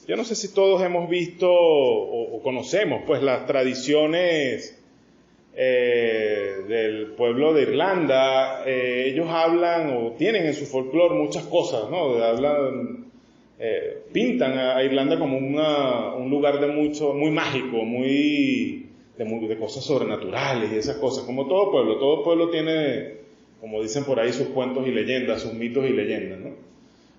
Yo no sé si todos hemos visto o conocemos pues las tradiciones del pueblo de Irlanda. Ellos hablan o tienen en su folclore muchas cosas, ¿no? Pintan a Irlanda como un lugar muy mágico, de cosas sobrenaturales y esas cosas, como todo pueblo tiene, como dicen por ahí, sus cuentos y leyendas, sus mitos y leyendas, ¿no?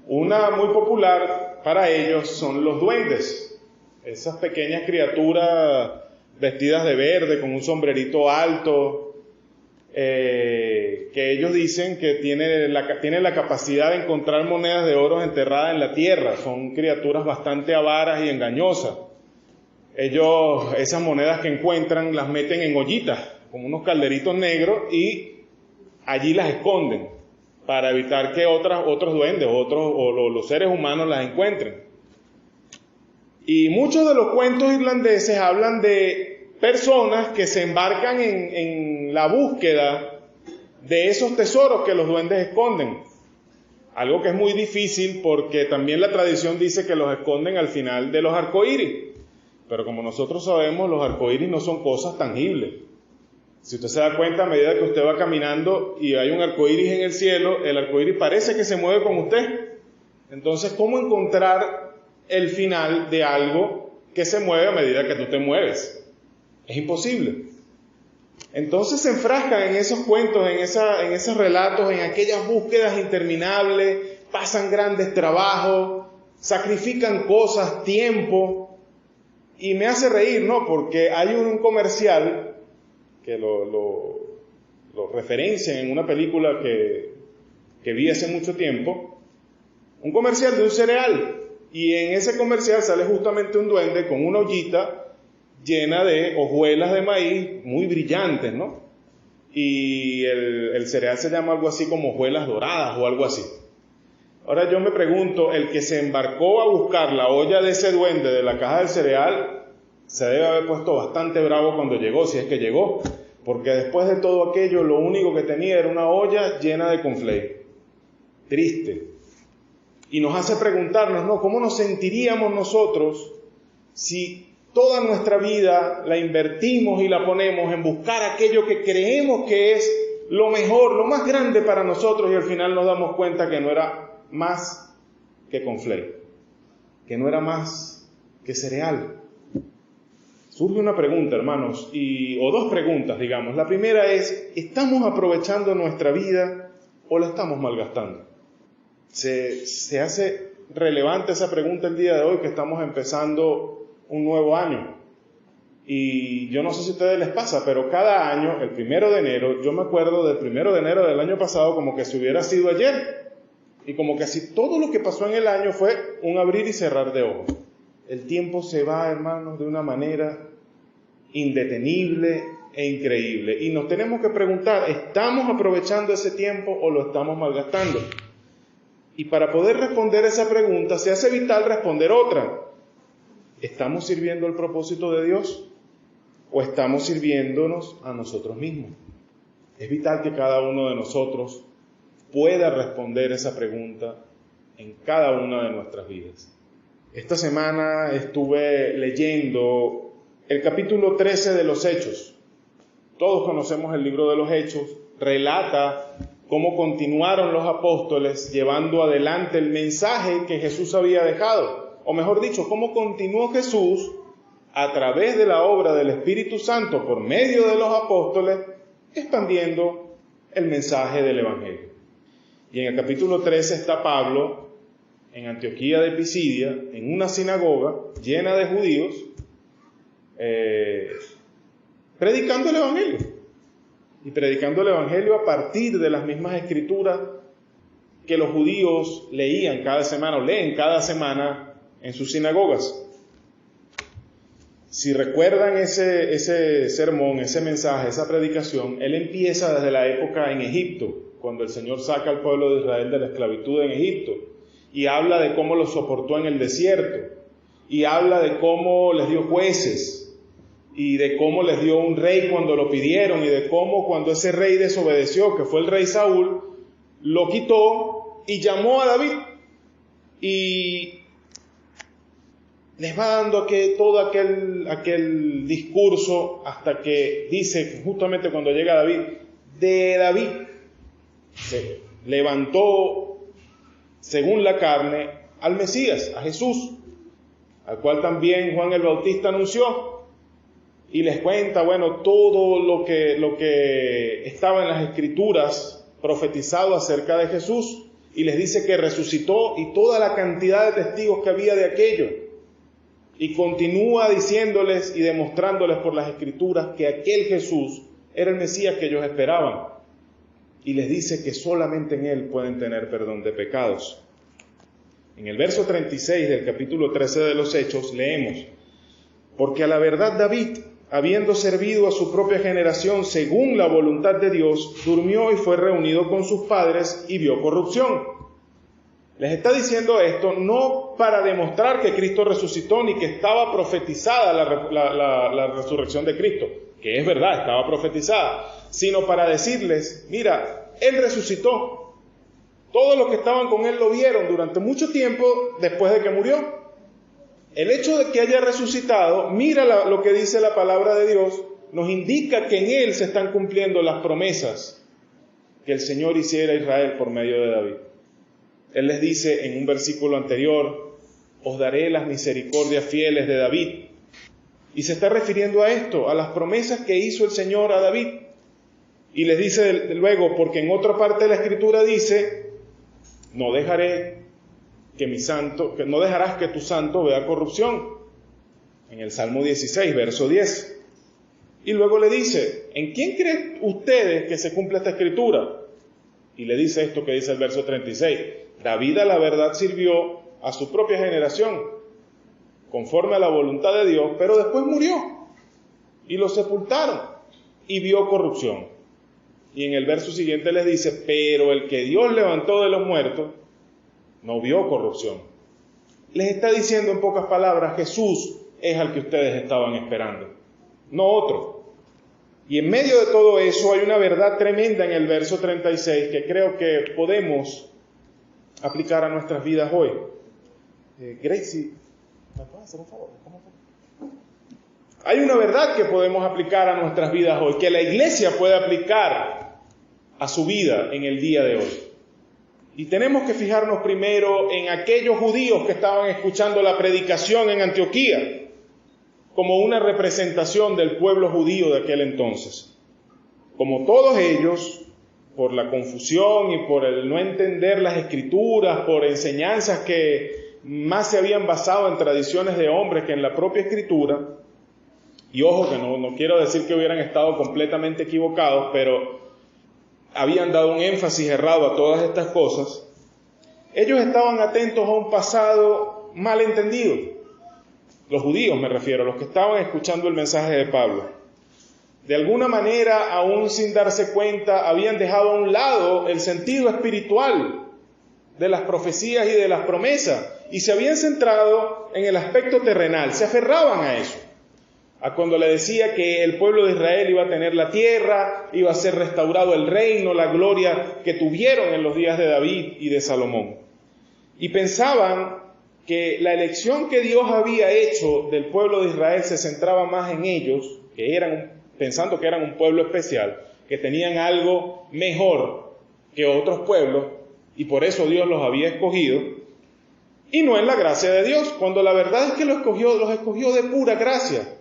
Una muy popular para ellos son los duendes, esas pequeñas criaturas vestidas de verde con un sombrerito alto, que ellos dicen que tienen la capacidad de encontrar monedas de oro enterradas en la tierra. Son criaturas bastante avaras y engañosas. Ellos esas monedas que encuentran las meten en ollitas, como unos calderitos negros, y allí las esconden para evitar que otros duendes o los seres humanos las encuentren. Y muchos de los cuentos irlandeses hablan de personas que se embarcan en la búsqueda de esos tesoros que los duendes esconden. Algo que es muy difícil porque también la tradición dice que los esconden al final de los arcoíris. Pero como nosotros sabemos, los arcoíris no son cosas tangibles. Si usted se da cuenta, a medida que usted va caminando y hay un arcoíris en el cielo, el arcoíris parece que se mueve con usted. Entonces, ¿cómo encontrar el final de algo que se mueve a medida que tú te mueves? Es imposible. Entonces se enfrascan en esos cuentos, en esos relatos, en aquellas búsquedas interminables, pasan grandes trabajos, sacrifican cosas, tiempo, y me hace reír, ¿no? Porque hay un comercial que lo referencian en una película que vi hace mucho tiempo, un comercial de un cereal, y en ese comercial sale justamente un duende con una ollita llena de hojuelas de maíz muy brillantes, ¿no? Y el cereal se llama algo así como hojuelas doradas o algo así. Ahora yo me pregunto, el que se embarcó a buscar la olla de ese duende de la caja del cereal, se debe haber puesto bastante bravo cuando llegó, si es que llegó, porque después de todo aquello, lo único que tenía era una olla llena de cornflakes. Triste. Y nos hace preguntarnos, ¿no? ¿Cómo nos sentiríamos nosotros si toda nuestra vida la invertimos y la ponemos en buscar aquello que creemos que es lo mejor, lo más grande para nosotros, y al final nos damos cuenta que no era más que cornflakes, que no era más que cereal? Surge una pregunta, hermanos, o dos preguntas, digamos. La primera es, ¿estamos aprovechando nuestra vida o la estamos malgastando? Se hace relevante esa pregunta el día de hoy, que estamos empezando un nuevo año. Y yo no sé si a ustedes les pasa, pero cada año, el 1 de enero, yo me acuerdo del 1 de enero del año pasado como que si hubiera sido ayer. Y como que si todo lo que pasó en el año fue un abrir y cerrar de ojos. El tiempo se va, hermanos, de una manera indetenible e increíble. Y nos tenemos que preguntar, ¿estamos aprovechando ese tiempo o lo estamos malgastando? Y para poder responder esa pregunta, se hace vital responder otra. ¿Estamos sirviendo el propósito de Dios o estamos sirviéndonos a nosotros mismos? Es vital que cada uno de nosotros pueda responder esa pregunta en cada una de nuestras vidas. Esta semana estuve leyendo el capítulo 13 de los Hechos. Todos conocemos el libro de los Hechos. Relata cómo continuaron los apóstoles llevando adelante el mensaje que Jesús había dejado. O mejor dicho, cómo continuó Jesús a través de la obra del Espíritu Santo por medio de los apóstoles, expandiendo el mensaje del Evangelio. Y en el capítulo 13 está Pablo en Antioquía de Pisidia, en una sinagoga llena de judíos, predicando el Evangelio. Y predicando el Evangelio a partir de las mismas escrituras que los judíos leían cada semana o leen cada semana en sus sinagogas. Si recuerdan ese sermón, ese mensaje, esa predicación, él empieza desde la época en Egipto, cuando el Señor saca al pueblo de Israel de la esclavitud en Egipto, y habla de cómo los soportó en el desierto, y habla de cómo les dio jueces, y de cómo les dio un rey cuando lo pidieron, y de cómo cuando ese rey desobedeció, que fue el rey Saúl, lo quitó y llamó a David. Y les va dando todo aquel discurso hasta que dice, justamente cuando llega David, de David se levantó según la carne al Mesías, a Jesús, al cual también Juan el Bautista anunció, y les cuenta, bueno, todo lo que estaba en las Escrituras profetizado acerca de Jesús, y les dice que resucitó y toda la cantidad de testigos que había de aquello, y continúa diciéndoles y demostrándoles por las Escrituras que aquel Jesús era el Mesías que ellos esperaban, y les dice que solamente en Él pueden tener perdón de pecados. En el verso 36 del capítulo 13 de los Hechos leemos: porque a la verdad David, habiendo servido a su propia generación según la voluntad de Dios, durmió y fue reunido con sus padres y vio corrupción. Les está diciendo esto no para demostrar que Cristo resucitó ni que estaba profetizada la resurrección de Cristo, que es verdad, estaba profetizada, sino para decirles, mira, Él resucitó. Todos los que estaban con Él lo vieron durante mucho tiempo después de que murió. El hecho de que haya resucitado, mira lo que dice la palabra de Dios, nos indica que en Él se están cumpliendo las promesas que el Señor hiciera a Israel por medio de David. Él les dice en un versículo anterior, os daré las misericordias fieles de David. Y se está refiriendo a esto, a las promesas que hizo el Señor a David. Y les dice luego, porque en otra parte de la Escritura dice, no dejarás que tu santo vea corrupción, en el Salmo 16, verso 10. Y luego le dice, ¿en quién creen ustedes que se cumple esta Escritura? Y le dice esto que dice el verso 36, David a la verdad sirvió a su propia generación, conforme a la voluntad de Dios, pero después murió, y lo sepultaron, y vio corrupción. Y en el verso siguiente les dice, pero el que Dios levantó de los muertos, no vio corrupción. Les está diciendo en pocas palabras, Jesús es al que ustedes estaban esperando, no otro. Y en medio de todo eso hay una verdad tremenda en el verso 36 que creo que podemos aplicar a nuestras vidas hoy. Gracie, ¿me puedes hacer un favor? Hay una verdad que podemos aplicar a nuestras vidas hoy, que la iglesia puede aplicar a su vida en el día de hoy. Y tenemos que fijarnos primero en aquellos judíos que estaban escuchando la predicación en Antioquía, como una representación del pueblo judío de aquel entonces. Como todos ellos, por la confusión y por el no entender las Escrituras, por enseñanzas que más se habían basado en tradiciones de hombres que en la propia Escritura, y ojo que no quiero decir que hubieran estado completamente equivocados, pero habían dado un énfasis errado a todas estas cosas, ellos estaban atentos a un pasado mal entendido. Los judíos me refiero, los que estaban escuchando el mensaje de Pablo. De alguna manera, aún sin darse cuenta, habían dejado a un lado el sentido espiritual de las profecías y de las promesas, y se habían centrado en el aspecto terrenal, se aferraban a eso. A cuando le decía que el pueblo de Israel iba a tener la tierra, iba a ser restaurado el reino, la gloria que tuvieron en los días de David y de Salomón. Y pensaban que la elección que Dios había hecho del pueblo de Israel se centraba más en ellos, pensando que eran un pueblo especial, que tenían algo mejor que otros pueblos, y por eso Dios los había escogido, y no en la gracia de Dios, cuando la verdad es que los escogió de pura gracia.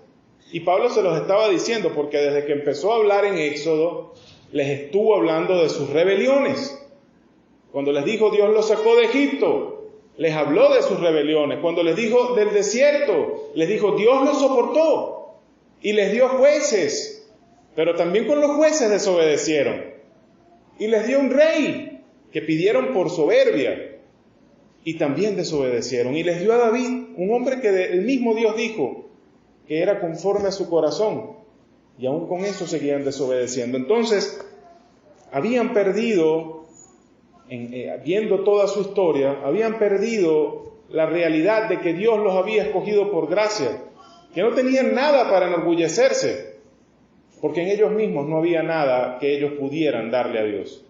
Y Pablo se los estaba diciendo porque desde que empezó a hablar en Éxodo, les estuvo hablando de sus rebeliones. Cuando les dijo Dios los sacó de Egipto, les habló de sus rebeliones. Cuando les dijo del desierto, les dijo Dios los soportó y les dio jueces, pero también con los jueces desobedecieron. Y les dio un rey que pidieron por soberbia y también desobedecieron. Y les dio a David, un hombre que el mismo Dios dijo que era conforme a su corazón, y aún con eso seguían desobedeciendo. Entonces, habían perdido, viendo toda su historia, habían perdido la realidad de que Dios los había escogido por gracia, que no tenían nada para enorgullecerse, porque en ellos mismos no había nada que ellos pudieran darle a Dios.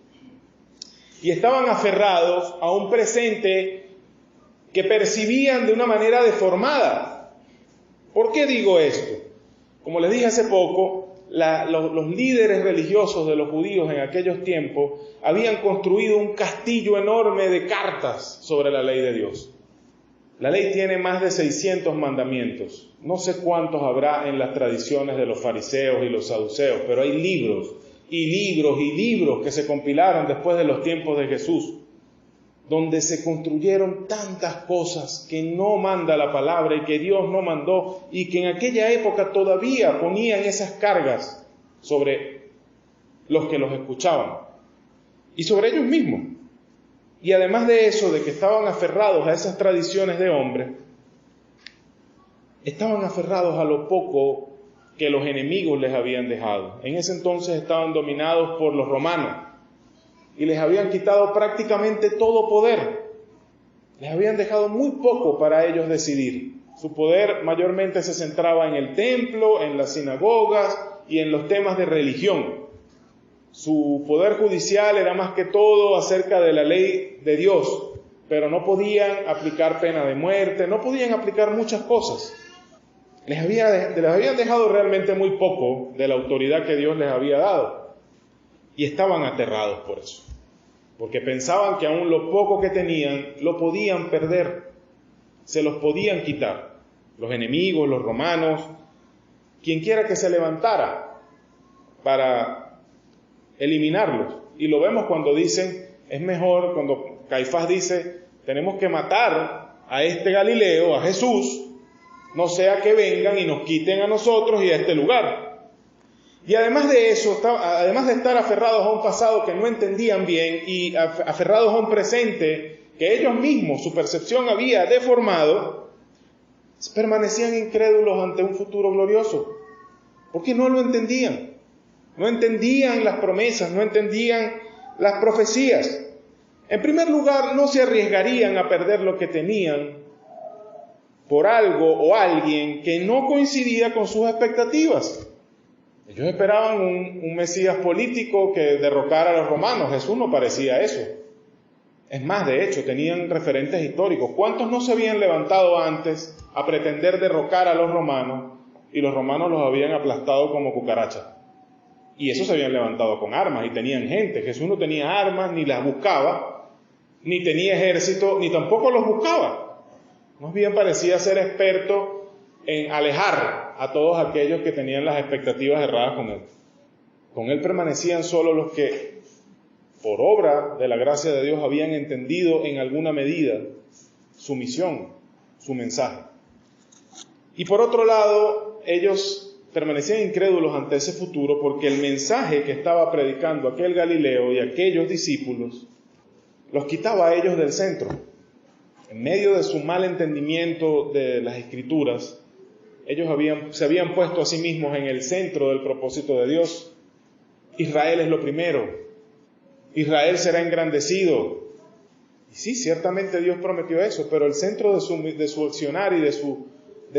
Y estaban aferrados a un presente que percibían de una manera deformada. ¿Por qué digo esto? Como les dije hace poco, los líderes religiosos de los judíos en aquellos tiempos habían construido un castillo enorme de cartas sobre la ley de Dios. La ley tiene más de 600 mandamientos. No sé cuántos habrá en las tradiciones de los fariseos y los saduceos, pero hay libros y libros y libros que se compilaron después de los tiempos de Jesús, donde se construyeron tantas cosas que no manda la palabra y que Dios no mandó, y que en aquella época todavía ponían esas cargas sobre los que los escuchaban y sobre ellos mismos. Y además de eso, de que estaban aferrados a esas tradiciones de hombre, estaban aferrados a lo poco que los enemigos les habían dejado. En ese entonces estaban dominados por los romanos y les habían quitado prácticamente todo poder. Les habían dejado muy poco para ellos decidir. Su poder mayormente se centraba en el templo, en las sinagogas y en los temas de religión. Su poder judicial era más que todo acerca de la ley de Dios, pero no podían aplicar pena de muerte, no podían aplicar muchas cosas. Les habían dejado realmente muy poco de la autoridad que Dios les había dado. Y estaban aterrados por eso, porque pensaban que aún lo poco que tenían lo podían perder, se los podían quitar. Los enemigos, los romanos, quien quiera que se levantara para eliminarlos. Y lo vemos cuando dicen, es mejor, cuando Caifás dice, tenemos que matar a este Galileo, a Jesús, no sea que vengan y nos quiten a nosotros y a este lugar. Y además de eso, además de estar aferrados a un pasado que no entendían bien y aferrados a un presente que ellos mismos, su percepción había deformado, permanecían incrédulos ante un futuro glorioso, porque no lo entendían. No entendían las promesas, no entendían las profecías. En primer lugar, no se arriesgarían a perder lo que tenían por algo o alguien que no coincidía con sus expectativas. Ellos esperaban un Mesías político que derrocara a los romanos. Jesús no parecía eso. Es más, de hecho, tenían referentes históricos. ¿Cuántos no se habían levantado antes a pretender derrocar a los romanos y los romanos los habían aplastado como cucarachas? Y esos se habían levantado con armas y tenían gente. Jesús no tenía armas, ni las buscaba, ni tenía ejército, ni tampoco los buscaba. Más bien parecía ser experto en alejar a todos aquellos que tenían las expectativas erradas con él. Con él permanecían solo los que, por obra de la gracia de Dios, habían entendido en alguna medida su misión, su mensaje. Y por otro lado, ellos permanecían incrédulos ante ese futuro porque el mensaje que estaba predicando aquel Galileo y aquellos discípulos los quitaba a ellos del centro. En medio de su mal entendimiento de las Escrituras, ellos se habían puesto a sí mismos en el centro del propósito de Dios. Israel es lo primero. Israel será engrandecido. Y sí, ciertamente Dios prometió eso, pero el centro de su accionar y de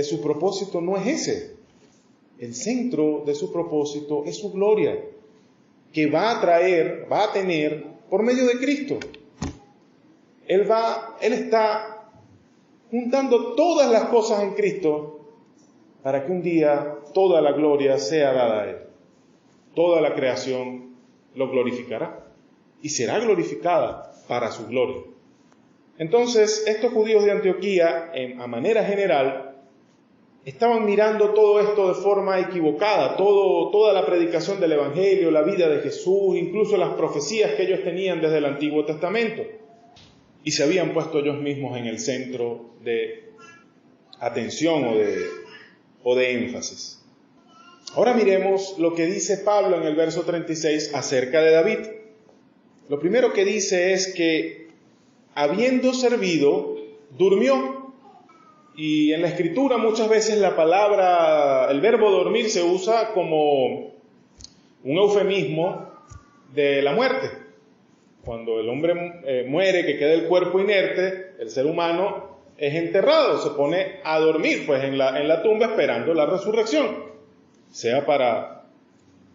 su propósito no es ese. El centro de su propósito es su gloria, que va a tener por medio de Cristo. Él está juntando todas las cosas en Cristo para que un día toda la gloria sea dada a Él. Toda la creación lo glorificará y será glorificada para su gloria. Entonces, estos judíos de Antioquía, a manera general, estaban mirando todo esto de forma equivocada, toda la predicación del Evangelio, la vida de Jesús, incluso las profecías que ellos tenían desde el Antiguo Testamento. Y se habían puesto ellos mismos en el centro de atención o de énfasis. Ahora miremos lo que dice Pablo en el verso 36 acerca de David. Lo primero que dice es que, habiendo servido, durmió. Y en la Escritura muchas veces el verbo dormir se usa como un eufemismo de la muerte. Cuando el hombre muere, que queda el cuerpo inerte, el ser humano es enterrado, se pone a dormir pues en la tumba esperando la resurrección, sea para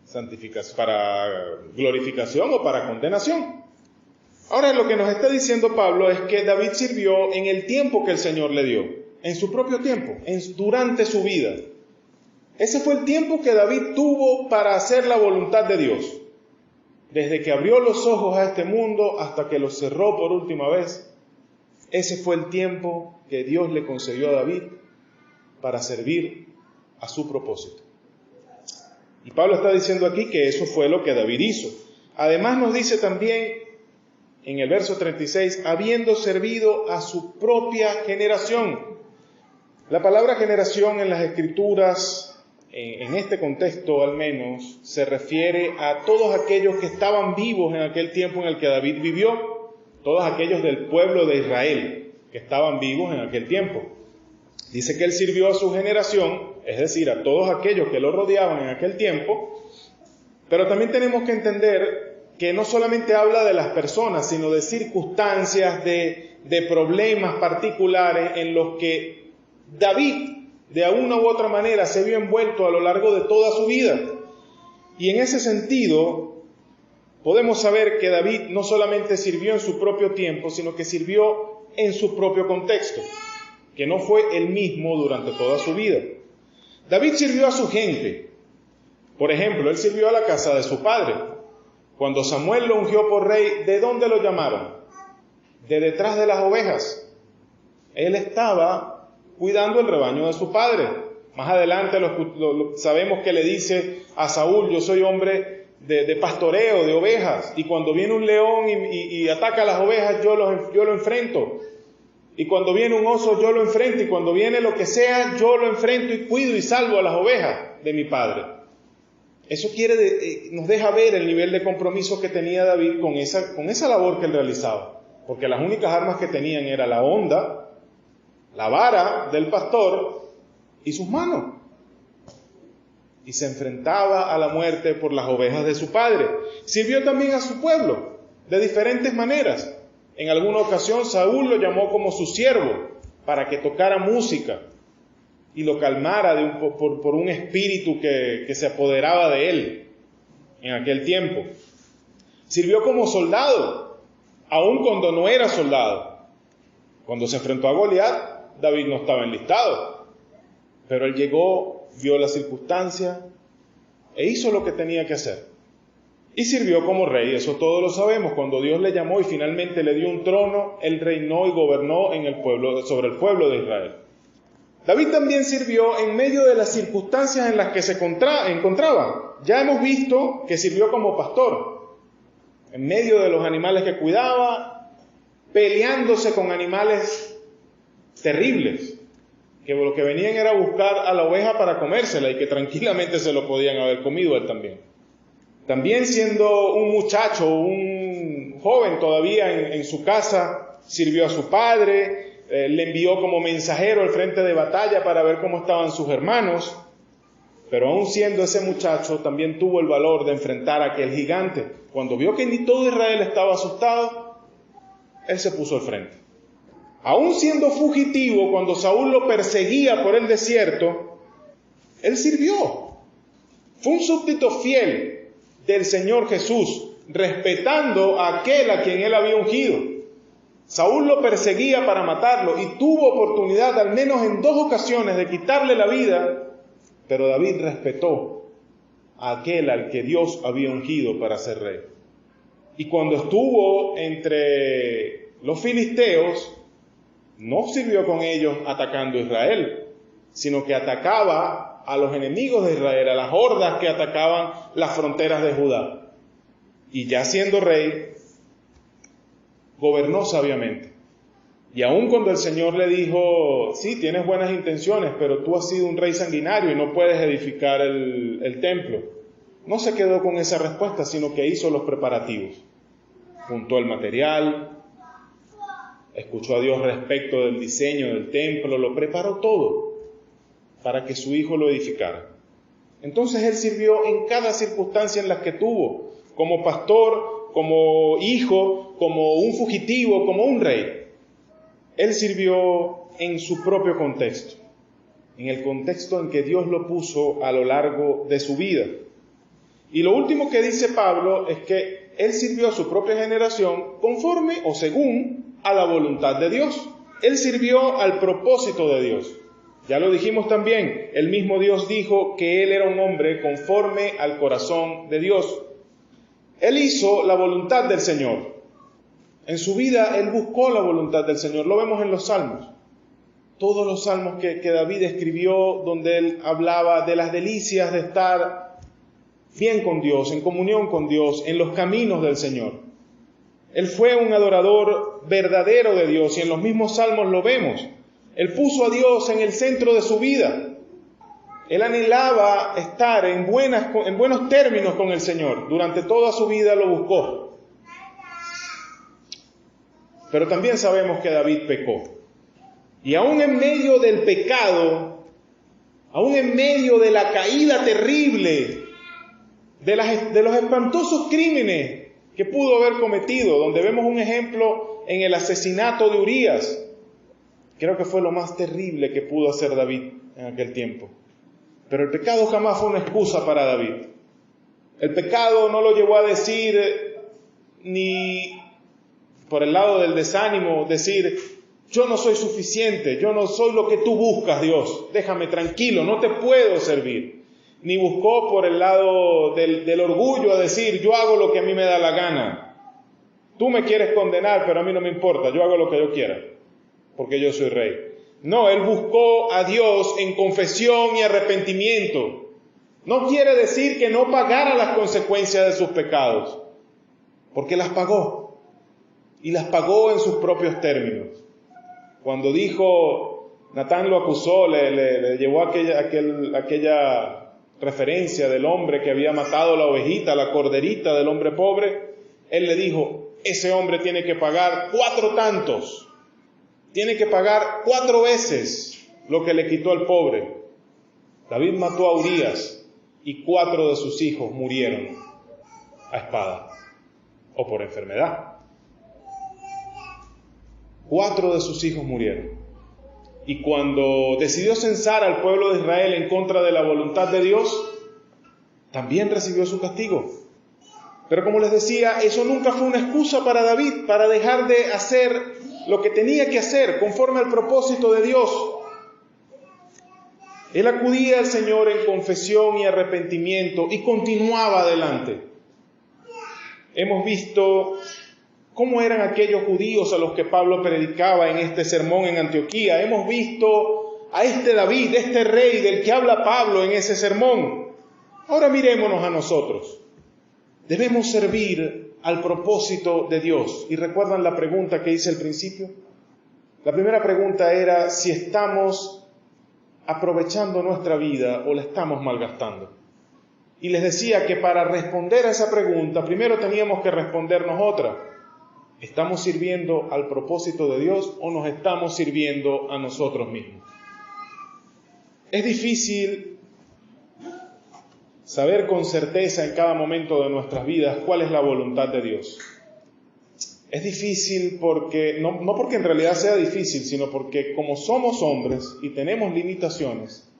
santificación, para glorificación o para condenación. Ahora lo que nos está diciendo Pablo es que David sirvió en el tiempo que el Señor le dio. en su propio tiempo, durante su vida. Ese fue el tiempo que David tuvo para hacer la voluntad de Dios. Desde que abrió los ojos a este mundo hasta que los cerró por última vez, ese fue el tiempo que Dios le concedió a David para servir a su propósito. Y Pablo está diciendo aquí que eso fue lo que David hizo. Además nos dice también en el verso 36, habiendo servido a su propia generación. La palabra generación en las Escrituras, en este contexto al menos, se refiere a todos aquellos que estaban vivos en aquel tiempo en el que David vivió, todos aquellos del pueblo de Israel que estaban vivos en aquel tiempo. Dice que él sirvió a su generación, es decir, a todos aquellos que lo rodeaban en aquel tiempo, pero también tenemos que entender que no solamente habla de las personas, sino de circunstancias, de problemas particulares en los que David, de una u otra manera, se vio envuelto a lo largo de toda su vida. Y en ese sentido, podemos saber que David no solamente sirvió en su propio tiempo, sino que sirvió en su propio contexto, que no fue el mismo durante toda su vida. David sirvió a su gente. Por ejemplo, él sirvió a la casa de su padre. Cuando Samuel lo ungió por rey, ¿de dónde lo llamaron? De detrás de las ovejas. Él estaba cuidando el rebaño de su padre. Más adelante sabemos que le dice a Saúl, yo soy hombre de pastoreo, de ovejas, y cuando viene un león y ataca a las ovejas, yo lo enfrento. Y cuando viene un oso, yo lo enfrento, y cuando viene lo que sea, yo lo enfrento y cuido y salvo a las ovejas de mi padre. Eso nos deja ver el nivel de compromiso que tenía David con esa labor que él realizaba. Porque las únicas armas que tenían era la honda, la vara del pastor y sus manos. Y se enfrentaba a la muerte por las ovejas de su padre. Sirvió también a su pueblo de diferentes maneras. En alguna ocasión Saúl lo llamó como su siervo para que tocara música y lo calmara por un espíritu que se apoderaba de él en aquel tiempo. Sirvió como soldado, aun cuando no era soldado. Cuando se enfrentó a Goliat, David no estaba enlistado, pero él llegó, vio la circunstancia e hizo lo que tenía que hacer. Y sirvió como rey, eso todos lo sabemos. Cuando Dios le llamó y finalmente le dio un trono, él reinó y gobernó sobre el pueblo de Israel. David también sirvió en medio de las circunstancias en las que se encontraba. Ya hemos visto que sirvió como pastor, en medio de los animales que cuidaba, peleándose con animales terribles, que lo que venían era buscar a la oveja para comérsela y que tranquilamente se lo podían haber comido él también. También siendo un muchacho, un joven todavía en su casa, sirvió a su padre, le envió como mensajero al frente de batalla para ver cómo estaban sus hermanos, pero aún siendo ese muchacho también tuvo el valor de enfrentar a aquel gigante. Cuando vio que ni todo Israel estaba asustado, él se puso al frente. Aún siendo fugitivo, cuando Saúl lo perseguía por el desierto, él sirvió. Fue un súbdito fiel del Señor Jesús, respetando a aquel a quien él había ungido. Saúl lo perseguía para matarlo y tuvo oportunidad al menos en 2 ocasiones de quitarle la vida, pero David respetó a aquel al que Dios había ungido para ser rey. Y cuando estuvo entre los filisteos, no sirvió con ellos atacando a Israel, sino que atacaba a los enemigos de Israel, a las hordas que atacaban las fronteras de Judá. Y ya siendo rey, gobernó sabiamente. Y aun cuando el Señor le dijo, sí, tienes buenas intenciones, pero tú has sido un rey sanguinario y no puedes edificar el templo, no se quedó con esa respuesta, sino que hizo los preparativos. Juntó el material, escuchó a Dios respecto del diseño del templo, lo preparó todo para que su hijo lo edificara. Entonces él sirvió en cada circunstancia en la que tuvo, como pastor, como hijo, como un fugitivo, como un rey. Él sirvió en su propio contexto, en el contexto en que Dios lo puso a lo largo de su vida. Y lo último que dice Pablo es que él sirvió a su propia generación conforme o según a la voluntad de Dios. Él sirvió al propósito de Dios. Ya lo dijimos también, el mismo Dios dijo que él era un hombre conforme al corazón de Dios. Él hizo la voluntad del Señor. En su vida él buscó la voluntad del Señor. Lo vemos en los salmos. Todos los salmos que David escribió, donde él hablaba de las delicias de estar bien con Dios, en comunión con Dios, en los caminos del Señor. Él fue un adorador verdadero de Dios y en los mismos salmos lo vemos. Él puso a Dios en el centro de su vida. Él anhelaba estar en buenos términos con el Señor. Durante toda su vida lo buscó. Pero también sabemos que David pecó. Y aún en medio del pecado, aún en medio de la caída terrible, de los espantosos crímenes que pudo haber cometido, donde vemos un ejemplo en el asesinato de Urías, creo que fue lo más terrible que pudo hacer David en aquel tiempo. Pero el pecado jamás fue una excusa para David. El pecado no lo llevó a decir, ni por el lado del desánimo, decir, yo no soy suficiente, yo no soy lo que tú buscas, Dios, déjame tranquilo, no te puedo servir. Ni buscó por el lado del orgullo a decir, yo hago lo que a mí me da la gana. Tú me quieres condenar, pero a mí no me importa, yo hago lo que yo quiera, porque yo soy rey. No, él buscó a Dios en confesión y arrepentimiento. No quiere decir que no pagara las consecuencias de sus pecados, porque las pagó, y las pagó en sus propios términos. Cuando dijo, Natán lo acusó, le llevó aquella referencia del hombre que había matado la ovejita, la corderita del hombre pobre, él le dijo, ese hombre tiene que pagar 4 tantos, tiene que pagar 4 veces lo que le quitó al pobre. David mató a Urías y 4 de sus hijos murieron a espada o por enfermedad. 4 de sus hijos murieron. Y cuando decidió censar al pueblo de Israel en contra de la voluntad de Dios, también recibió su castigo. Pero como les decía, eso nunca fue una excusa para David, para dejar de hacer lo que tenía que hacer conforme al propósito de Dios. Él acudía al Señor en confesión y arrepentimiento y continuaba adelante. Hemos visto cómo eran aquellos judíos a los que Pablo predicaba en este sermón en Antioquía. Hemos visto a este David, este rey del que habla Pablo en ese sermón. Ahora mirémonos a nosotros. Debemos servir al propósito de Dios. ¿Y recuerdan la pregunta que hice al principio? La primera pregunta era si estamos aprovechando nuestra vida o la estamos malgastando. Y les decía que para responder a esa pregunta, primero teníamos que respondernos otra. ¿Estamos sirviendo al propósito de Dios o nos estamos sirviendo a nosotros mismos? Es difícil saber con certeza en cada momento de nuestras vidas cuál es la voluntad de Dios. Es difícil porque, no porque en realidad sea difícil, sino porque como somos hombres y tenemos limitaciones,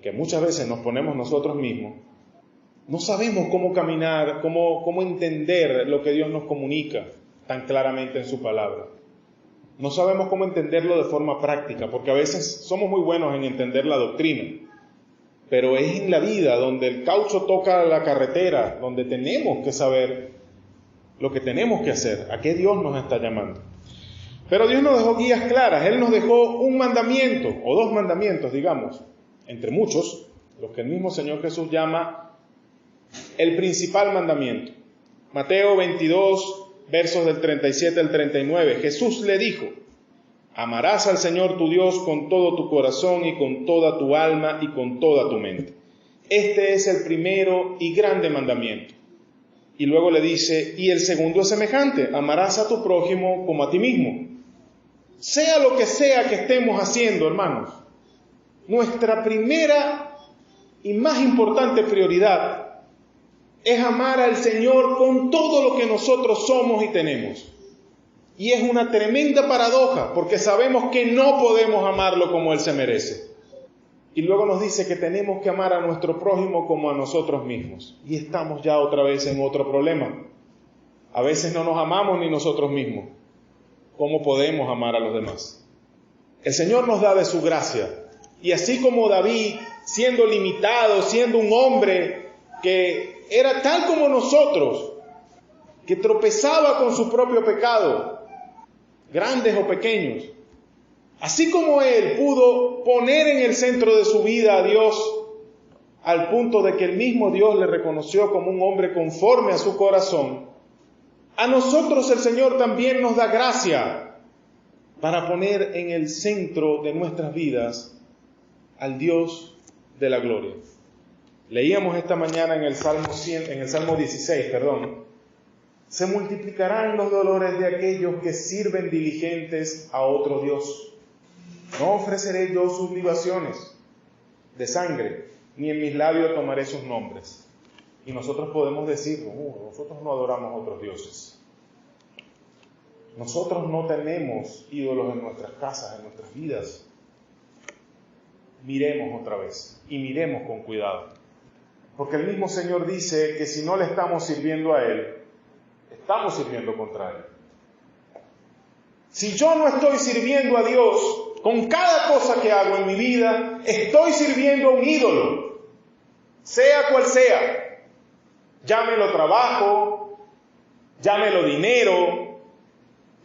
que muchas veces nos ponemos nosotros mismos, no sabemos cómo caminar, cómo entender lo que Dios nos comunica tan claramente en su palabra. No sabemos cómo entenderlo de forma práctica, porque a veces somos muy buenos en entender la doctrina, pero es en la vida donde el caucho toca la carretera, donde tenemos que saber lo que tenemos que hacer, a qué Dios nos está llamando. Pero Dios nos dejó guías claras. Él nos dejó un mandamiento, o 2 mandamientos, digamos, entre muchos, los que el mismo Señor Jesús llama el principal mandamiento. Mateo 22, versos del 37 al 39, Jesús le dijo, amarás al Señor tu Dios con todo tu corazón y con toda tu alma y con toda tu mente. Este es el primero y grande mandamiento. Y luego le dice, y el segundo es semejante, amarás a tu prójimo como a ti mismo. Sea lo que sea que estemos haciendo, hermanos, nuestra primera y más importante prioridad es amar al Señor con todo lo que nosotros somos y tenemos. Y es una tremenda paradoja, porque sabemos que no podemos amarlo como Él se merece. Y luego nos dice que tenemos que amar a nuestro prójimo como a nosotros mismos. Y estamos ya otra vez en otro problema. A veces no nos amamos ni nosotros mismos. ¿Cómo podemos amar a los demás? El Señor nos da de su gracia. Y así como David, siendo limitado, siendo un hombre que era tal como nosotros, que tropezaba con su propio pecado, grandes o pequeños, así como él pudo poner en el centro de su vida a Dios, al punto de que el mismo Dios le reconoció como un hombre conforme a su corazón, a nosotros el Señor también nos da gracia para poner en el centro de nuestras vidas al Dios de la gloria. Leíamos esta mañana en el Salmo 16, se multiplicarán los dolores de aquellos que sirven diligentes a otro Dios. No ofreceré yo sus libaciones de sangre, ni en mis labios tomaré sus nombres. Y nosotros podemos decir, nosotros no adoramos a otros dioses. Nosotros no tenemos ídolos en nuestras casas, en nuestras vidas. Miremos otra vez y miremos con cuidado. Porque el mismo Señor dice que si no le estamos sirviendo a Él, estamos sirviendo contra Él. Si yo no estoy sirviendo a Dios, con cada cosa que hago en mi vida, estoy sirviendo a un ídolo, sea cual sea. Llámelo trabajo, llámelo dinero,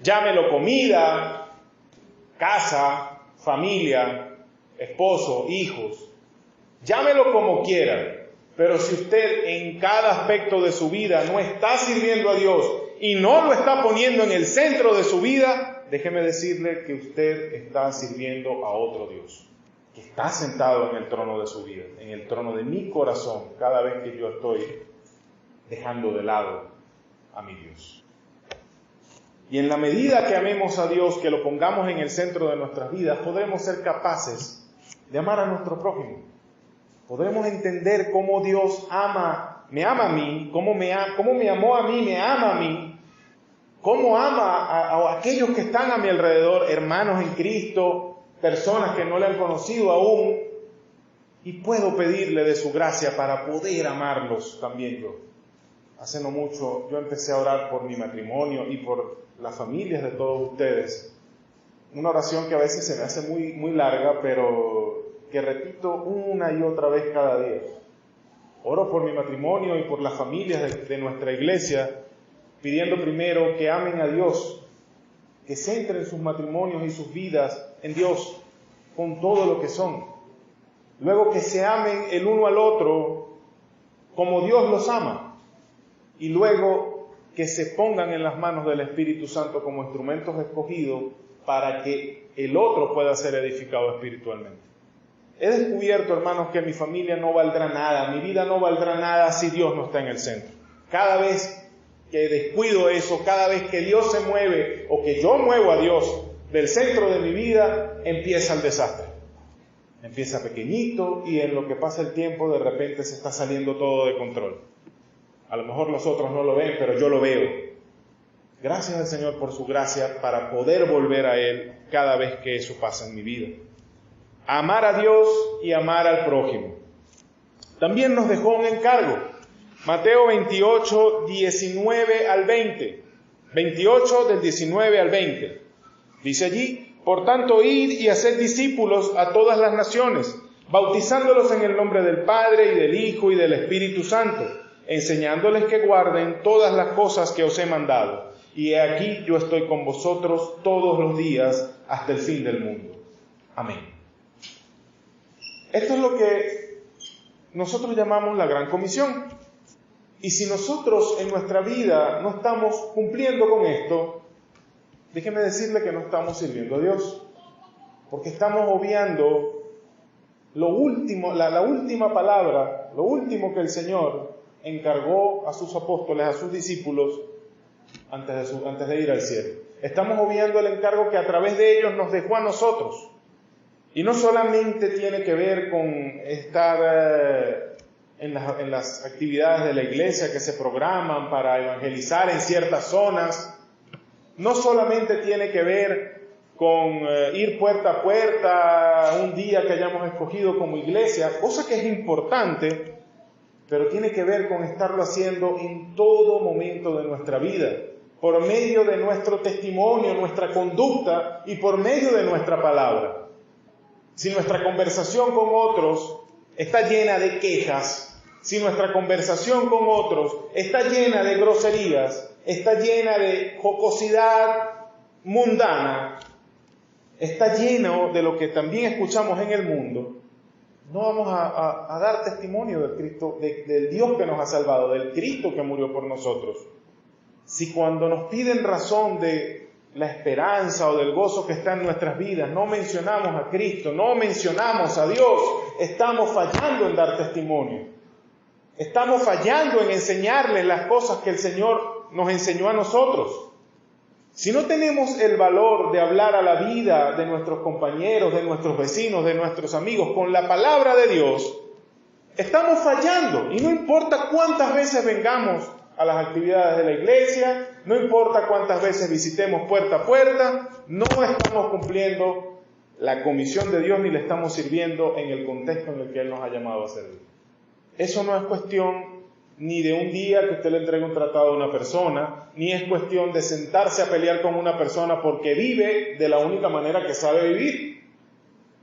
llámelo comida, casa, familia, esposo, hijos. Llámelo como quiera. Pero si usted en cada aspecto de su vida no está sirviendo a Dios y no lo está poniendo en el centro de su vida, déjeme decirle que usted está sirviendo a otro Dios, que está sentado en el trono de su vida, en el trono de mi corazón, cada vez que yo estoy dejando de lado a mi Dios. Y en la medida que amemos a Dios, que lo pongamos en el centro de nuestras vidas, podremos ser capaces de amar a nuestro prójimo. Podremos entender cómo Dios me ama a mí, cómo me amó a mí, me ama a mí, cómo ama a aquellos que están a mi alrededor, hermanos en Cristo, personas que no le han conocido aún, y puedo pedirle de su gracia para poder amarlos también yo. Hace no mucho yo empecé a orar por mi matrimonio y por las familias de todos ustedes. Una oración que a veces se me hace muy, muy larga, pero que repito una y otra vez cada día. Oro por mi matrimonio y por las familias de nuestra iglesia, pidiendo primero que amen a Dios, que centren sus matrimonios y sus vidas en Dios, con todo lo que son. Luego que se amen el uno al otro como Dios los ama. Y luego que se pongan en las manos del Espíritu Santo como instrumentos escogidos para que el otro pueda ser edificado espiritualmente. He descubierto, hermanos, que mi familia no valdrá nada, mi vida no valdrá nada si Dios no está en el centro. Cada vez que descuido eso, cada vez que Dios se mueve o que yo muevo a Dios del centro de mi vida, empieza el desastre. Empieza pequeñito y en lo que pasa el tiempo de repente se está saliendo todo de control. A lo mejor los otros no lo ven, pero yo lo veo. Gracias al Señor por su gracia para poder volver a Él cada vez que eso pasa en mi vida. Amar a Dios y amar al prójimo. También nos dejó un encargo. Mateo 28, 19 al 20. 28 del 19 al 20. Dice allí: por tanto, id y haced discípulos a todas las naciones, bautizándolos en el nombre del Padre y del Hijo y del Espíritu Santo, enseñándoles que guarden todas las cosas que os he mandado. Y he aquí yo estoy con vosotros todos los días hasta el fin del mundo. Amén. Esto es lo que nosotros llamamos la Gran Comisión. Y si nosotros en nuestra vida no estamos cumpliendo con esto, déjeme decirle que no estamos sirviendo a Dios. Porque estamos obviando lo último, la última palabra, lo último que el Señor encargó a sus apóstoles, a sus discípulos, antes de ir al cielo. Estamos obviando el encargo que a través de ellos nos dejó a nosotros. Y no solamente tiene que ver con estar en las actividades de la iglesia que se programan para evangelizar en ciertas zonas. No solamente tiene que ver con ir puerta a puerta un día que hayamos escogido como iglesia, cosa que es importante, pero tiene que ver con estarlo haciendo en todo momento de nuestra vida. por medio de nuestro testimonio, nuestra conducta y por medio de nuestra palabra. Si nuestra conversación con otros está llena de quejas, si nuestra conversación con otros está llena de groserías, está llena de jocosidad mundana, está lleno de lo que también escuchamos en el mundo, no vamos a dar testimonio del Cristo, del Dios que nos ha salvado, del Cristo que murió por nosotros. Si cuando nos piden razón de la esperanza o del gozo que está en nuestras vidas, no mencionamos a Cristo, no mencionamos a Dios, estamos fallando en dar testimonio. Estamos fallando en enseñarles las cosas que el Señor nos enseñó a nosotros. Si no tenemos el valor de hablar a la vida de nuestros compañeros, de nuestros vecinos, de nuestros amigos, con la palabra de Dios, estamos fallando. Y no importa cuántas veces vengamos a las actividades de la iglesia, no importa cuántas veces visitemos puerta a puerta, no estamos cumpliendo la comisión de Dios ni le estamos sirviendo en el contexto en el que Él nos ha llamado a servir. Eso no es cuestión ni de un día que usted le entregue un tratado a una persona, ni es cuestión de sentarse a pelear con una persona porque vive de la única manera que sabe vivir.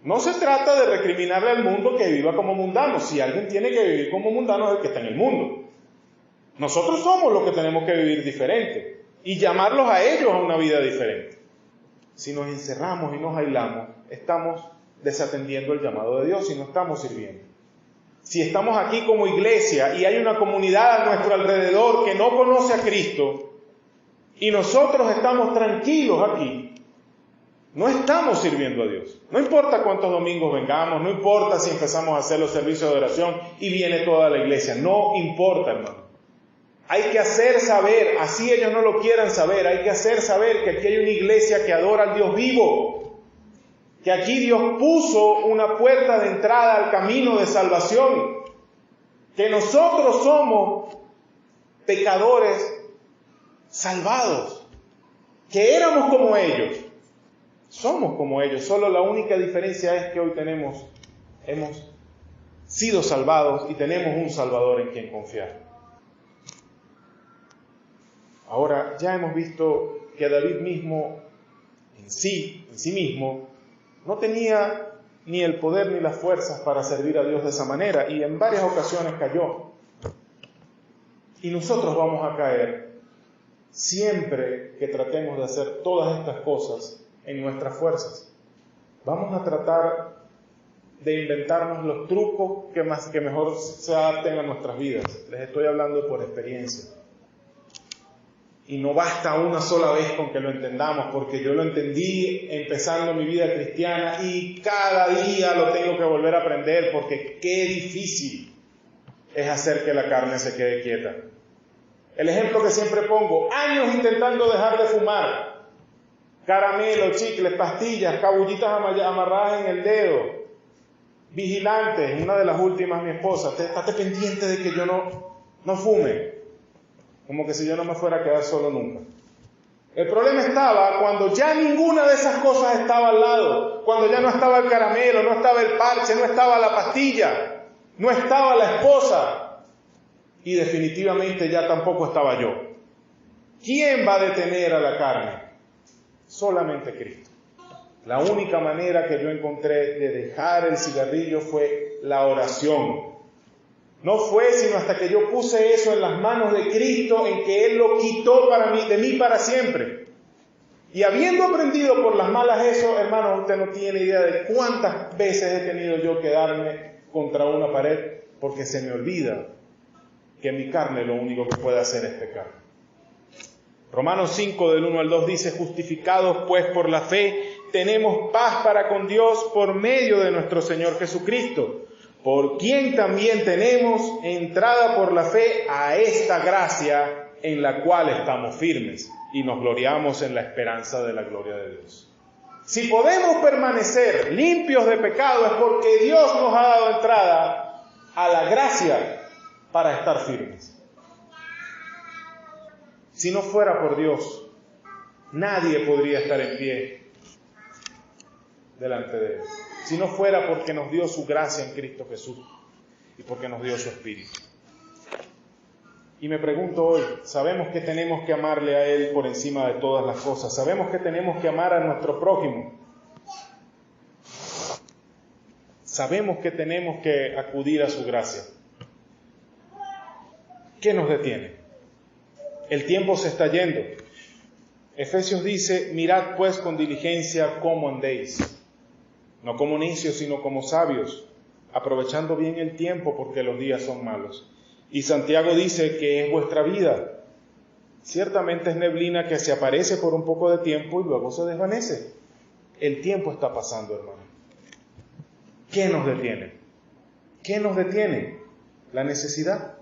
No se trata de recriminarle al mundo que viva como mundano. Si alguien tiene que vivir como mundano es el que está en el mundo. Nosotros somos los que tenemos que vivir diferente y llamarlos a ellos a una vida diferente. Si nos encerramos y nos aislamos, estamos desatendiendo el llamado de Dios y no estamos sirviendo. Si estamos aquí como iglesia y hay una comunidad a nuestro alrededor que no conoce a Cristo y nosotros estamos tranquilos aquí, no estamos sirviendo a Dios. No importa cuántos domingos vengamos, no importa si empezamos a hacer los servicios de oración y viene toda la iglesia, no importa, hermano. Hay que hacer saber, así ellos no lo quieran saber, hay que hacer saber que aquí hay una iglesia que adora al Dios vivo, que aquí Dios puso una puerta de entrada al camino de salvación, que nosotros somos pecadores salvados, que éramos como ellos, somos como ellos, solo la única diferencia es que hoy hemos sido salvados y tenemos un Salvador en quien confiar. Ahora, ya hemos visto que David mismo, en sí mismo, no tenía ni el poder ni las fuerzas para servir a Dios de esa manera, y en varias ocasiones cayó. Y nosotros vamos a caer siempre que tratemos de hacer todas estas cosas en nuestras fuerzas. Vamos a tratar de inventarnos los trucos que mejor se adapten a nuestras vidas. Les estoy hablando por experiencia. Y no basta una sola vez con que lo entendamos, porque yo lo entendí empezando mi vida cristiana y cada día lo tengo que volver a aprender, porque qué difícil es hacer que la carne se quede quieta. El ejemplo que siempre pongo, años intentando dejar de fumar, caramelos, chicles, pastillas, cabullitas amarradas en el dedo, vigilantes, una de las últimas mi esposa, estate pendiente de que yo no fume. Como que si yo no me fuera a quedar solo nunca. El problema estaba cuando ya ninguna de esas cosas estaba al lado, cuando ya no estaba el caramelo, no estaba el parche, no estaba la pastilla, no estaba la esposa y definitivamente ya tampoco estaba yo. ¿Quién va a detener a la carne? Solamente Cristo. La única manera que yo encontré de dejar el cigarrillo fue la oración. No fue sino hasta que yo puse eso en las manos de Cristo, en que Él lo quitó de mí para siempre. Y habiendo aprendido por las malas eso, hermano, usted no tiene idea de cuántas veces he tenido yo que darme contra una pared, porque se me olvida que mi carne lo único que puede hacer es pecar. Romanos 5 del 1 al 2 dice, justificados pues por la fe, tenemos paz para con Dios por medio de nuestro Señor Jesucristo, por quien también tenemos entrada por la fe a esta gracia en la cual estamos firmes y nos gloriamos en la esperanza de la gloria de Dios. Si podemos permanecer limpios de pecado es porque Dios nos ha dado entrada a la gracia para estar firmes. Si no fuera por Dios, nadie podría estar en pie delante de Él. Si no fuera porque nos dio su gracia en Cristo Jesús y porque nos dio su Espíritu. Y me pregunto hoy, sabemos que tenemos que amarle a Él por encima de todas las cosas. Sabemos que tenemos que amar a nuestro prójimo. Sabemos que tenemos que acudir a su gracia. ¿Qué nos detiene? El tiempo se está yendo. Efesios dice, mirad pues con diligencia cómo andéis, no como necios, sino como sabios, aprovechando bien el tiempo porque los días son malos. Y Santiago dice que es vuestra vida. Ciertamente es neblina que se aparece por un poco de tiempo y luego se desvanece. El tiempo está pasando, hermano. ¿Qué nos detiene? ¿Qué nos detiene? La necesidad,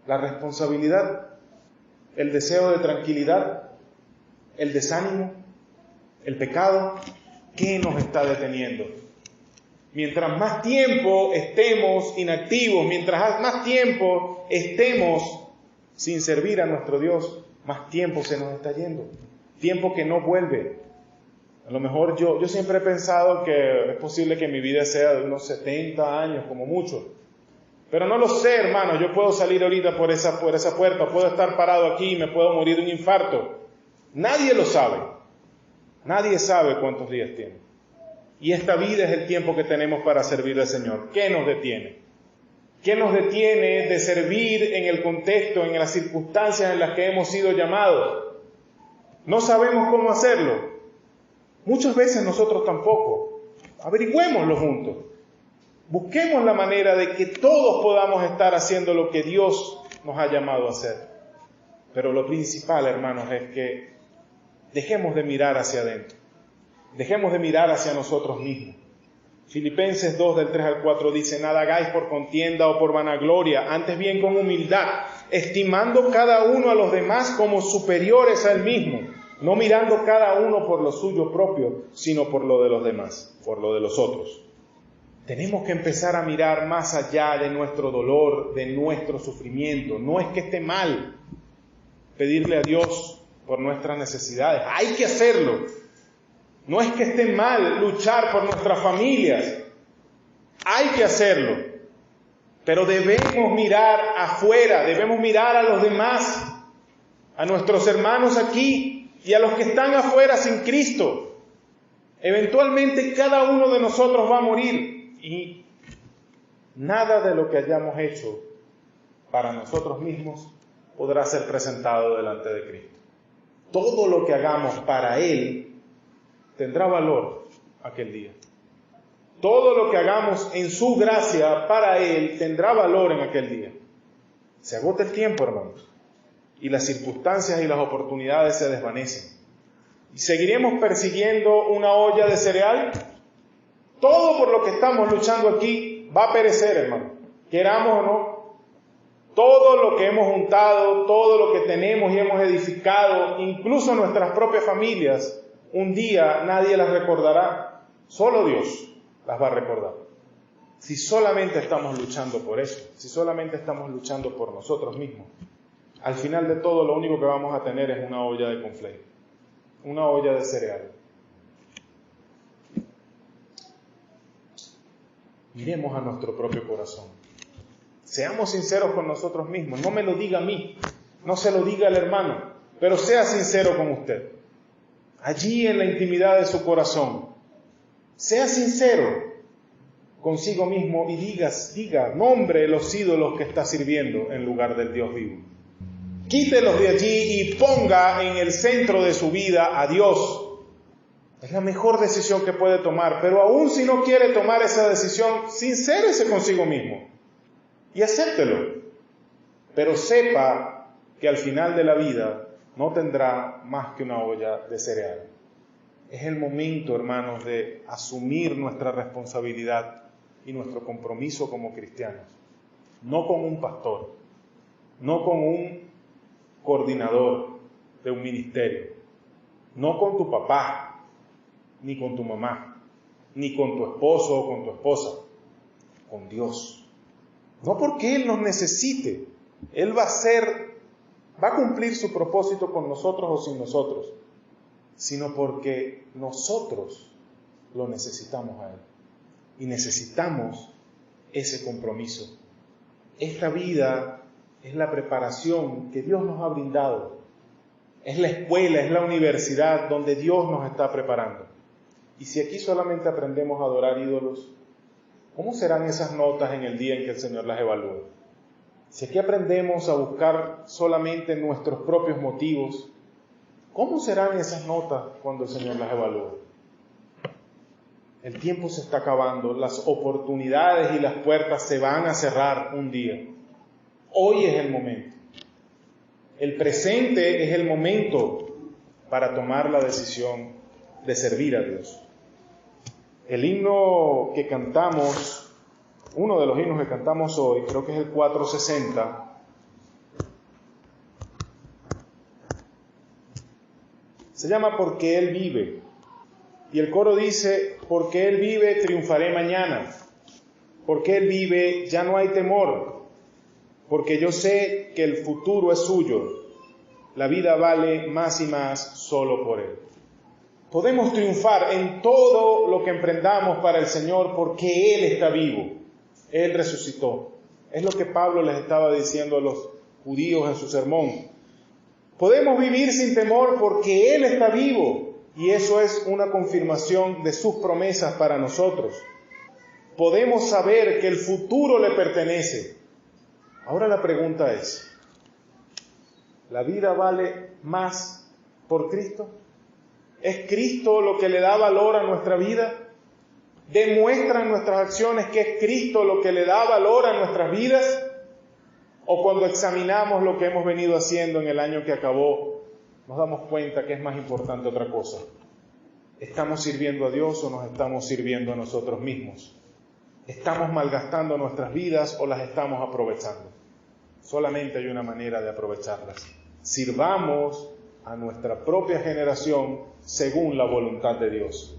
la responsabilidad, el deseo de tranquilidad, el desánimo, el pecado. ¿Qué nos está deteniendo? Mientras más tiempo estemos inactivos, mientras más tiempo estemos sin servir a nuestro Dios, más tiempo se nos está yendo. Tiempo que no vuelve. A lo mejor yo siempre he pensado que es posible que mi vida sea de unos 70 años como mucho. Pero no lo sé, hermano. Yo puedo salir ahorita por esa puerta, puedo estar parado aquí y me puedo morir de un infarto. Nadie lo sabe. Nadie sabe cuántos días tiene. Y esta vida es el tiempo que tenemos para servir al Señor. ¿Qué nos detiene? ¿Qué nos detiene de servir en el contexto, en las circunstancias en las que hemos sido llamados? No sabemos cómo hacerlo. Muchas veces nosotros tampoco. Averigüémoslo juntos. Busquemos la manera de que todos podamos estar haciendo lo que Dios nos ha llamado a hacer. Pero lo principal, hermanos, es que dejemos de mirar hacia adentro. Dejemos de mirar hacia nosotros mismos. Filipenses 2, del 3 al 4 dice, nada hagáis por contienda o por vanagloria, antes bien con humildad, estimando cada uno a los demás como superiores a él mismo, no mirando cada uno por lo suyo propio, sino por lo de los demás, por lo de los otros. Tenemos que empezar a mirar más allá de nuestro dolor, de nuestro sufrimiento. No es que esté mal pedirle a Dios por nuestras necesidades, hay que hacerlo. No es que esté mal luchar por nuestras familias, hay que hacerlo, pero debemos mirar afuera, debemos mirar a los demás, a nuestros hermanos aquí y a los que están afuera sin Cristo. Eventualmente cada uno de nosotros va a morir y nada de lo que hayamos hecho para nosotros mismos podrá ser presentado delante de Cristo. Todo lo que hagamos para Él tendrá valor aquel día. Todo lo que hagamos en su gracia para Él tendrá valor en aquel día. Se agota el tiempo, hermanos, y las circunstancias y las oportunidades se desvanecen. ¿Y seguiremos persiguiendo una olla de cereal? Todo por lo que estamos luchando aquí va a perecer, hermano, queramos o no. Todo lo que hemos juntado, todo lo que tenemos y hemos edificado, incluso nuestras propias familias, un día nadie las recordará, solo Dios las va a recordar. Si solamente estamos luchando por eso, si solamente estamos luchando por nosotros mismos, al final de todo lo único que vamos a tener es una olla de conflay, una olla de cereal. Miremos a nuestro propio corazón. Seamos sinceros con nosotros mismos. No me lo diga a mí, no se lo diga al hermano, pero sea sincero con usted. Allí en la intimidad de su corazón, sea sincero consigo mismo y diga, nombre los ídolos que está sirviendo en lugar del Dios vivo. Quítelos de allí y ponga en el centro de su vida a Dios. Es la mejor decisión que puede tomar, pero aún si no quiere tomar esa decisión, sincérese consigo mismo y acéptelo. Pero sepa que al final de la vida no tendrá más que una olla de cereal. Es el momento, hermanos, de asumir nuestra responsabilidad y nuestro compromiso como cristianos. No con un pastor, no con un coordinador de un ministerio, no con tu papá, ni con tu mamá, ni con tu esposo o con tu esposa, con Dios. No porque Él nos necesite, Él va a cumplir su propósito con nosotros o sin nosotros, sino porque nosotros lo necesitamos a Él. Y necesitamos ese compromiso. Esta vida es la preparación que Dios nos ha brindado. Es la escuela, es la universidad donde Dios nos está preparando. Y si aquí solamente aprendemos a adorar ídolos, ¿cómo serán esas notas en el día en que el Señor las evalúe? Si aquí aprendemos a buscar solamente nuestros propios motivos, ¿cómo serán esas notas cuando el Señor las evalúe? El tiempo se está acabando, las oportunidades y las puertas se van a cerrar un día. Hoy es el momento. El presente es el momento para tomar la decisión de servir a Dios. El himno que cantamos, uno de los himnos que cantamos hoy, creo que es el 460, se llama Porque Él vive. Y el coro dice, porque Él vive, triunfaré mañana. Porque Él vive, ya no hay temor. Porque yo sé que el futuro es suyo. La vida vale más y más solo por Él. Podemos triunfar en todo lo que emprendamos para el Señor porque Él está vivo. Él resucitó. Es lo que Pablo les estaba diciendo a los judíos en su sermón. Podemos vivir sin temor porque Él está vivo. Y eso es una confirmación de sus promesas para nosotros. Podemos saber que el futuro le pertenece. Ahora la pregunta es, ¿la vida vale más por Cristo? ¿Es Cristo lo que le da valor a nuestra vida? ¿Demuestran nuestras acciones que es Cristo lo que le da valor a nuestras vidas? ¿O cuando examinamos lo que hemos venido haciendo en el año que acabó, nos damos cuenta que es más importante otra cosa? ¿Estamos sirviendo a Dios o nos estamos sirviendo a nosotros mismos? ¿Estamos malgastando nuestras vidas o las estamos aprovechando? Solamente hay una manera de aprovecharlas. Sirvamos a nuestra propia generación según la voluntad de Dios.